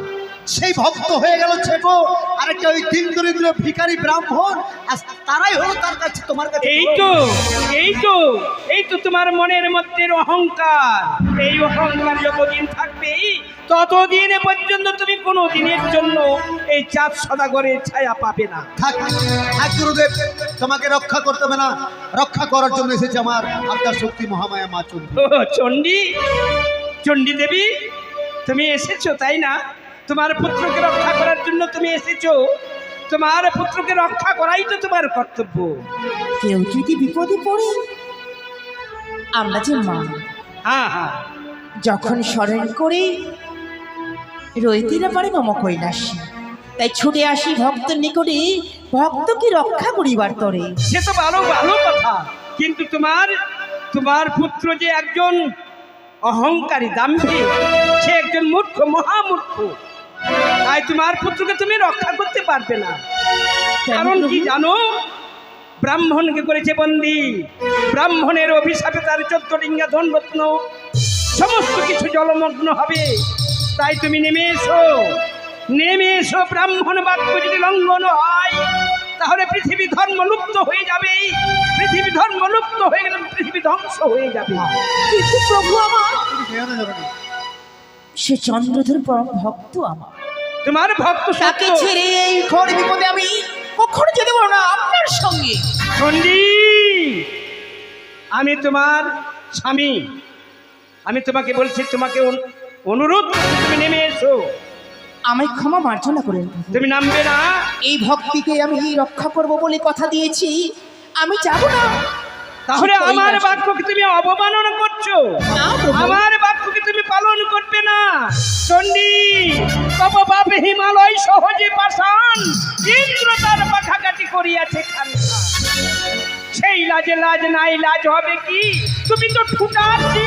S1: সেই ভক্ত হয়ে গেল ছোট আরেকটা ওই দিন দরিদ্র ভিখারি ব্রাহ্মণ, আর তারাই হলো তার কাছে তোমার কাছে।
S5: এই তো তোমার মনের মধ্যে অহংকার। এই অহংকার যতদিন থাকবে ততদিন পর্যন্ত তুমি কোনো দিনের জন্য এই চাঁদ সদাগরের ছায়া পাবে না।
S1: থাক থাক গুরুদেব, তোমাকে রক্ষা করতে হবে না, রক্ষা করার জন্য এসেছে আমার আদ্যা শক্তি মহামায়া মা চণ্ডী।
S5: ও চণ্ডী, চণ্ডী দেবী তুমি এসেছো তাই না? তোমার পুত্রকে রক্ষা করার জন্য তুমি এসেছো। তোমার পুত্রকে রক্ষা করাই তো তোমার কর্তব্য।
S3: কেউ যদি বিপদে পড়ে, আমরা যে মা
S5: হ্যাঁ হ্যাঁ,
S3: যখন স্মরণ করে রইতে না পারে মম কৈলাসী, তাই ছুটে আসি ভক্তের নিকটে, ভক্তকে রক্ষা করিবার তরে।
S5: সে তো ভালো ভালো কথা, কিন্তু তোমার পুত্র যে একজন অহংকারী দাম্ভিক, সে একজন মূর্খ, মহামূর্খ। তাই তোমার পুত্রকে তুমি রক্ষা করতে পারবে না। কারণ কি জানো? ব্রাহ্মণকে করেছে বন্দি, ব্রাহ্মণের অভিশাপে তার 14 ডিঙ্গা ধনরত্ন সমস্ত কিছু জলমগ্ন হবে। তাই তুমি নেমে এসো, নেমে এসো। ব্রাহ্মণ বাক্য যদি লঙ্ঘন হয় তাহলে পৃথিবী ধর্ম লুপ্ত হয়ে যাবে। পৃথিবী ধর্ম লুপ্ত হয়ে গেলে পৃথিবী ধ্বংস হয়ে যাবে।
S3: কিন্তু প্রভু আমার, সে চন্দ্রধর পরম ভক্ত আমার,
S5: তোমার ভক্ত
S3: তাকে
S5: সত্য।
S3: ছেড়ে এই ঘোর বিপদে আমি কখনো যেতে পারবো না আপনার সঙ্গে।
S5: চণ্ডী, আমি তোমার স্বামী, আমি তোমাকে বলছি, তোমাকে অনুরোধ করছি, তুমি নেমে এসো।
S3: আমি ক্ষমা মার্জনা করেন,
S5: তুমি নামবে না?
S3: এই ভক্তিকে আমি রক্ষা করব বলে কথা দিয়েছি, আমি যাব না।
S5: তাহলে আমার বাক্যকে তুমি অবমাননা করছো,
S3: না প্রভু।
S5: আমার বাক্যকে তুমি পালন করবে না। চণ্ডী, তব বাপে হিমালয় সহজে পাষাণ, ইন্দ্র তার পাখাকাটি করিয়াছে খানখান। সেই লাজে লাজ নাই, লাজ হবে কি? তুমি তো ঠুটাচ্ছি।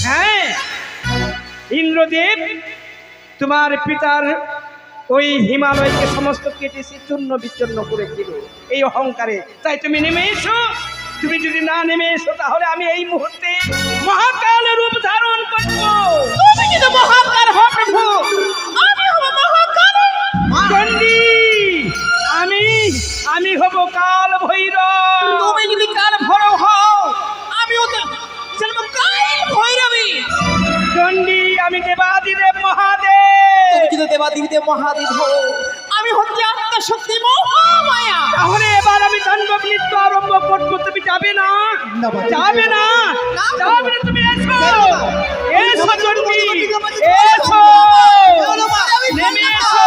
S5: হ্যাঁ, ইন্দ্রদেব তোমার পিতার ওই হিমালয়কে সমস্ত কেটেছে, চূর্ণ বিচ্ছন্ন করেছিল এই অহংকারে। তাই তুমি নেমে এসো। তুমি যদি না নেমে এসো তাহলে আমি এই মুহূর্তে মহাকাল রূপ ধারণ করব।
S3: তুমি কিন্তু মহাকাল হও প্রভু, আমি হব মহাকাল।
S5: চণ্ডী, আমি হব কাল ভৈরব।
S3: তুমি যদি কাল ভৈরব হও, আমিও তো জন্ম কাল ভৈরবী।
S5: চণ্ডী, আমি দেবাদিদেব মহাদেব।
S3: তুমি যদি দেবাদিদেব মহাদেব হও, আমি হচ্ছি আত্মা শক্তি মহামায়া।
S5: তাহলে এবার আমি তাণ্ডব নৃত্য আরম্ভ করবো। তুমি যাবে না?
S1: না বাবা।
S5: যাবে না?
S3: না,
S5: যাবে না? তুমি এসো, এসো চণ্ডী, এসো, নেমে এসো।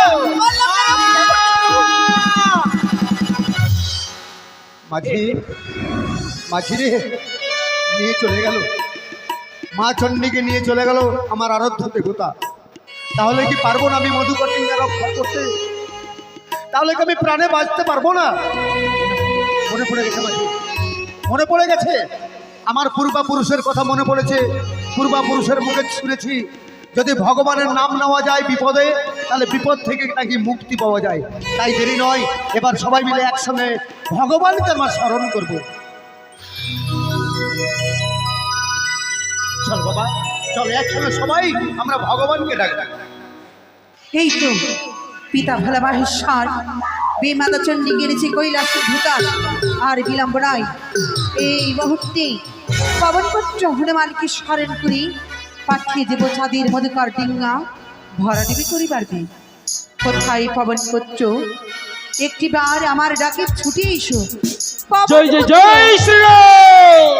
S1: মাঝি, মাঝি রে, নিয়ে চলে গেল, মা চণ্ডীকে নিয়ে চলে গেল আমার আরাধ্য দেবতা। তাহলে কি পারবো না আমি মধুকর ডিঙ্গা রক্ষা করতে? তাহলে কি আমি প্রাণে বাঁচতে পারবো না? মনে পড়ে গেছে মাঝি, মনে পড়ে গেছে আমার পূর্বাপুরুষের কথা মনে পড়েছে। পূর্বাপুরুষের মুখে শুনেছি, যদি ভগবানের নাম নেওয়া যায় বিপদে, তাহলে বিপদ থেকে নাকি মুক্তি পাওয়া যায়। তাই দেরি নয়, এবার সবাই মিলে একসঙ্গে ভগবানকে আমরা স্মরণ করব। চল বাবা, চল একসঙ্গে সবাই আমরা ভগবানকে ডাকবো।
S4: এই তো পিতা ভোলা মাহেশ্বর বেমাতা চণ্ডী গেড়েছে কৈলাসে ভূতাল, আর বিলম্ব নয়, এই মুহূর্তে পবনপুত্র হনুমানকে স্মরণ করি পাঠিয়ে দেব চাঁদের মধুকর ডিঙ্গা ভরা দেবে করিবার কোথায় পবন পুত্র, একটিবার আমার ডাকে ছুটে এসো। পবন
S5: জয় জয়
S4: পুত্র!
S5: জয় শ্রীরাম।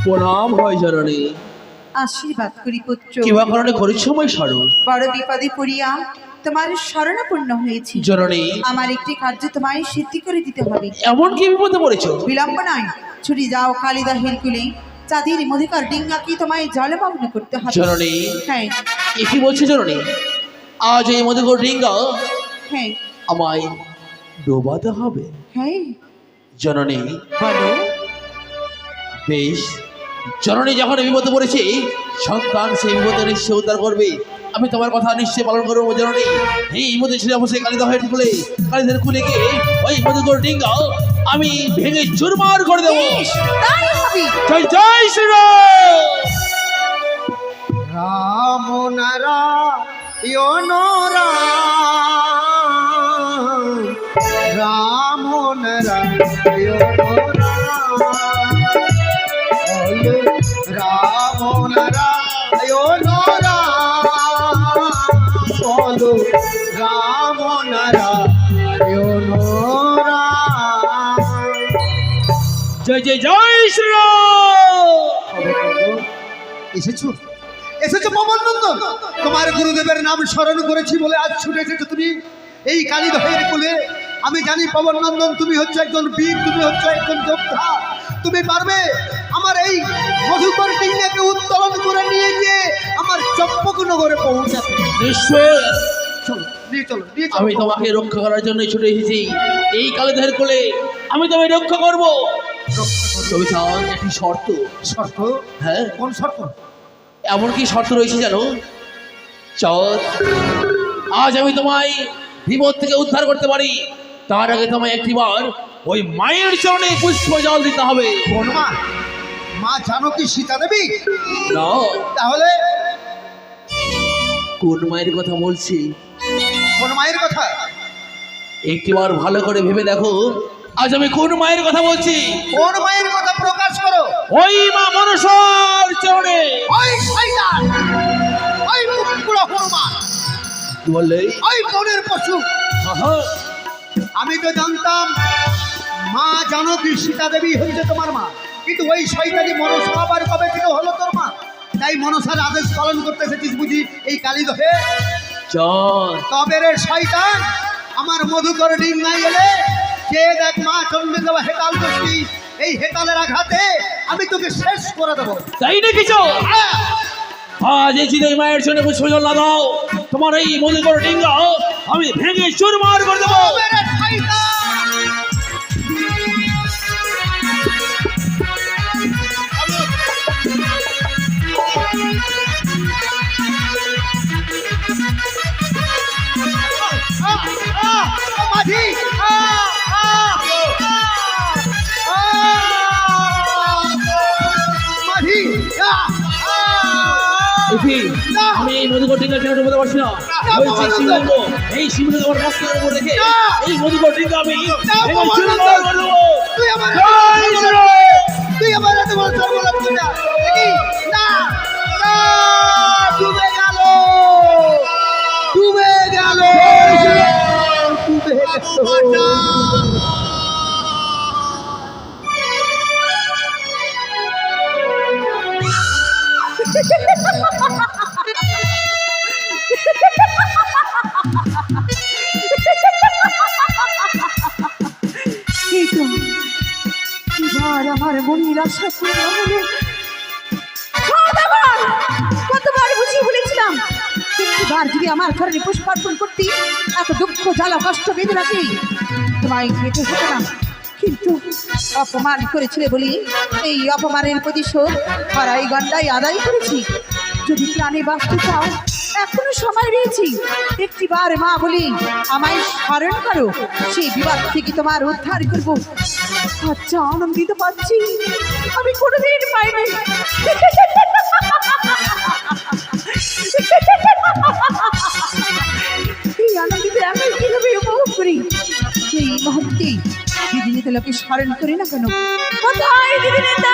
S5: প্রণাম হয় জননী।
S4: আশীর্বাদ করি পুত্র।
S2: কিবা কারণে করেছ সময় স্মরণ
S4: বড় বিপদে পড়িয়া তোমার শরণাপন্ন হয়েছি।
S2: জননী?
S4: আমার একটি কার্য তোমায় সিদ্ধি করে দিতে হবে।
S2: এমন কি বিপদে পড়েছো?
S4: বিলম্ব নয়, ছুটি যাও কালিদাহের কুলে। চাঁদের মধুকর ডিঙ্গাকে তোমায় জলমগ্ন করতে হবে।
S2: জননী,
S4: হ্যাঁ
S2: এ কি বলছো জননী? আজ এই মধুকর ডিঙ্গা
S4: হ্যাঁ
S2: আমায় ডোবাতে হবে?
S4: হ্যাঁ
S2: জননী
S4: বলো।
S2: বেশ, জননী যখন বিপদে পড়েছে, সন্তান সেই বিপদে নিশ্চয় উদ্ধার করবে। আমি তোমার কথা নিশ্চয় পালন করবো জননী। এই মধ্যে ছিল অবশ্যই কালিদাহের কুলে, কালিদাহের কুলে গিয়ে ওই মধুকর ডিঙ্গা আমি ভেঙে চুরমার করে দেবো।
S4: বেশ, তাই হবে।
S5: জয় জয় শ্রীরাম।
S1: রাম নারায়ণ রাম, রাম নারায়ণ রাম, বলো রাম নারায়ণ রাম, বলো রাম নারায়ণ রাম।
S5: জয় জয় জয় শ্রীরাম।
S1: এসেছো এসেছো পবন নন্দন, তোমার গুরুদেবের নাম স্মরণ করেছি বলে আজ ছুটে এসেছো তুমি এই কালিদহের কোলে। আমি জানি পবন নন্দন তুমি হচ্ছে একজন বীর, তুমি হচ্ছে একজন যোদ্ধা। তুমি পারবে আমার এই মধুকর ডিঙ্গাকে উত্তোলন করে নিয়ে গিয়ে আমার চম্পকনগরে পৌঁছাতে।
S2: নিশ্চয়
S1: চলো নিয়ে চলো নিয়ে চলো।
S2: আমি তোমাকে রক্ষা করার জন্য ছুটে এসেছি এই কালিদাহের কোলে। আমি তোমায় রক্ষা করবো। তবে স্যার, একটি শর্ত।
S1: শর্ত?
S2: হ্যাঁ,
S1: কোন শর্ত?
S2: এমন কি শর্ত রয়েছে জানো? চল, আজ আমি তোমায় বিপদ থেকে উদ্ধার করতে পারি, তার আগে তোমায় একটিবার ওই মায়ের চরণে পুষ্প জল দিতে হবে।
S1: কোন মা? মা জানকী সীতা দেবী?
S2: না,
S1: তাহলে
S2: কোন মায়ের কথা বলছি?
S1: কোন মায়ের কথা?
S2: একটিবার ভালো করে ভেবে দেখো, আজ আমি কোন মায়ের কথা বলছি।
S1: কোন মায়ের কথা প্রকাশ করো।
S2: ওই মা মনসার চরণে।
S1: ওই শয়তান, ওই মুখপুরো হনুমান,
S2: কি বললে?
S1: ওই বনের পশু।
S2: আহা,
S1: আমি তো জানতাম মা জানকী সীতা দেবী হচ্ছে তোমার মা, কিন্তু ওই শয়তানি মনসা আবার কবে থেকে হলো তোর মা? তাই মনসার আদেশ পালন করতে এসেছিস বুঝি এই কালিদহে?
S2: চল।
S1: তবে রে শয়তান, আমার মধুকর ডিঙ্গায় এলে কে দেখ মা চন্দ্রে দেওয়া হেতাল দোষী, এই হেতালের আঘাতে আমি তোকে শেষ করে দেবো।
S2: তাই নাকি? চল, আজ এই চিদয় মায়ের জন্য পুষ্প জল না দাও, তোমার এই মধুকর ডিঙ্গা আমি ভেঙে চুরমার করে দেবো।
S1: তবে রে শয়তান! মাঝি! মাঝি!
S2: এফি, আমি এই মধুকর ডিঙ্গা কেন ডুবোতে পারছি না? ওই যে শিবলিঙ্গ, এই শিবলিঙ্গ আমার মস্তকের উপর রেখে এই মধুকর ডিঙ্গা আমি ভেঙে চুরমার করে দেবো।
S1: তুই আমার
S2: জয় শ্রীরাম।
S1: তুই আমার এত বড় সর্বনাশ করলি না। এই, না না, ডুবে গেল, ডুবে গেল, ডুবে গেল।
S4: এই তো এবার আমার মনের আশা পূর্ণ হলো। সওদাগর, কতবার বুঝিয়ে বলেছিলাম একটিবার যদি আমার ঘরে পুষ্পার্পণ করতি, এত দুঃখ জ্বালা কষ্ট বেদনাকে তোমায় পেতে হতো না। কিন্তু অপমান করেছিলে বলি এই অপমানের প্রতিশোধ হারাই গন্ডাই আদায় করেছি। যদি প্রাণে বাঁচতে চাও এখনো সময় রয়েছে। একটিবার মা বলি আমায় স্মরণ করো, সেই বিবাদ থেকে তোমার উদ্ধার করবো। আচ্ছা, আনন্দিত পাচ্ছি, আমি কোনোদিন পাইনি। এই আনন্দিত আমি কিভাবে উপভোগ করি এই মুহূর্তে দিদি নেতাকে স্মরণ করি না কেন? কোথায় দিদি নেতা?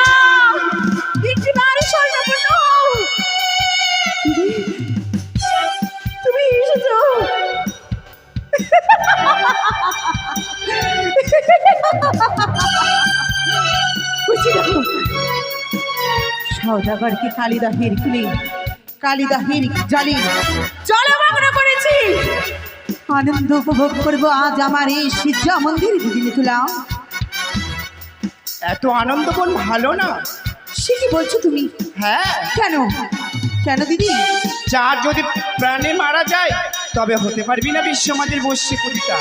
S4: একটি বাড়ি স্বর্ণপূর্ণ দিদি, তুমি এসেছো? সওদাগরকে কালিদাহের কুলে কালিদাহের জালে জলমগ্ন করেছি। আনন্দ উপভোগ করবো আজ আমার এই শিবজা মন্দির দিদি মিথুলা।
S5: এত আনন্দ কোন ভালো না?
S4: সে কি বলছো তুমি?
S5: হ্যাঁ,
S4: কেন কেন দিদি?
S5: যার যদি প্রাণে মারা যায় তবে হতে পারবি না বিশ্বমাদের বর্ষী কবিতা।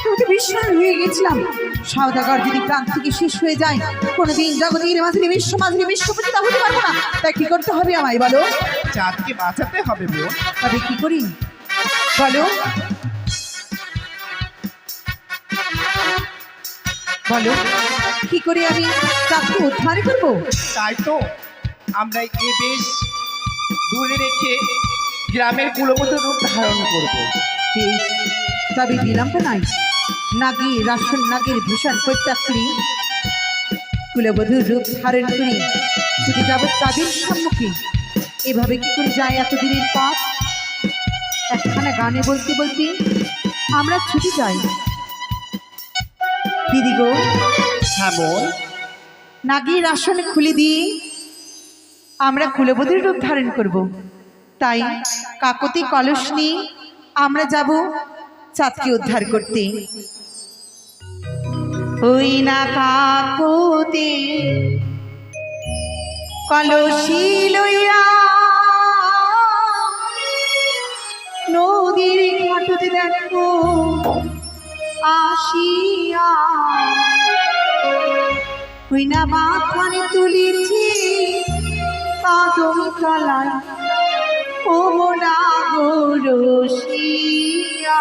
S4: আমি তো বিশ্বাস হয়ে গেছিলাম সওদাগর যদি প্রাণ থেকে শেষ হয়ে যায় কোনোদিন জগতের মাঝে বিশ্বপতিতা হতে পারবো না। তাই কি করতে হবে আমায় বলো?
S5: চাঁদকে বাঁচাতে হবে বোন।
S4: তবে কি করি বলো? বলো কি করে আমি চাঁদকে উদ্ধার করবো?
S5: তাই তো আমরা এ বেশ দূরে রেখে গ্রামের কুলবধূ রূপ ধারণ করব।
S4: বেশ, তবে বিলম্ব নাই। নাগী রাসন নাগের ভূষণ পরিত্যাগ করি কুলবধূর রূপ ধারণ করি ছুটে যাব তাদের সম্মুখে। এভাবে কি করে যায় এতদিনের পথ? একখানা গানে বলতে বলতে আমরা ছুটে যাই। দিদি গো,
S5: হ্যাঁ বোন।
S4: নাগীর আসন খুলে দিয়ে আমরা কুলবধূর রূপ ধারণ করব। তাই কাকতি কলস নিয়ে আমরা যাব চাঁদকে উদ্ধার করতে। ওই না কাকতি কলসি লইয়া নদীর ঘাটতে দেখো আসিয়া, ওই না মাথানে তুলিছি কদম তলায় ও মোরা রসিয়া।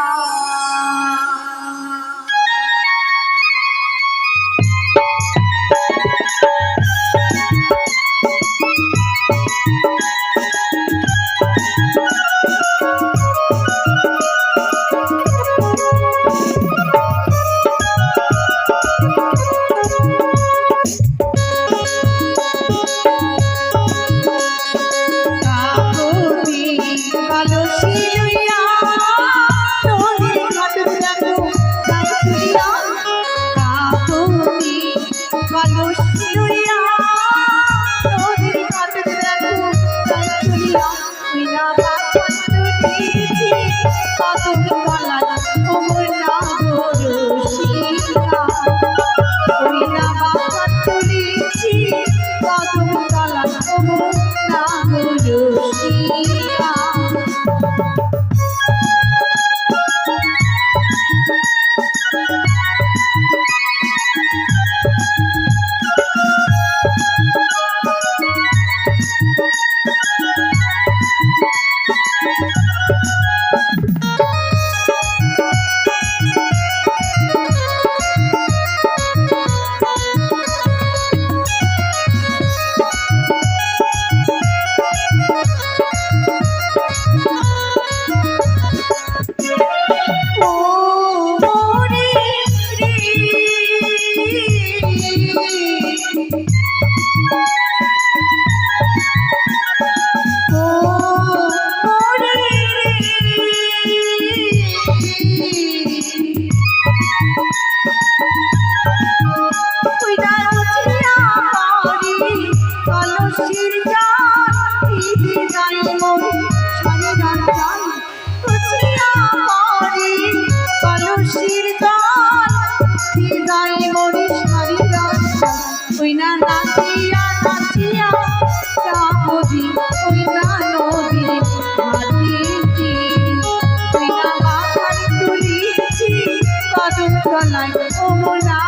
S4: তুলিছি কদম তলায় ও মোরা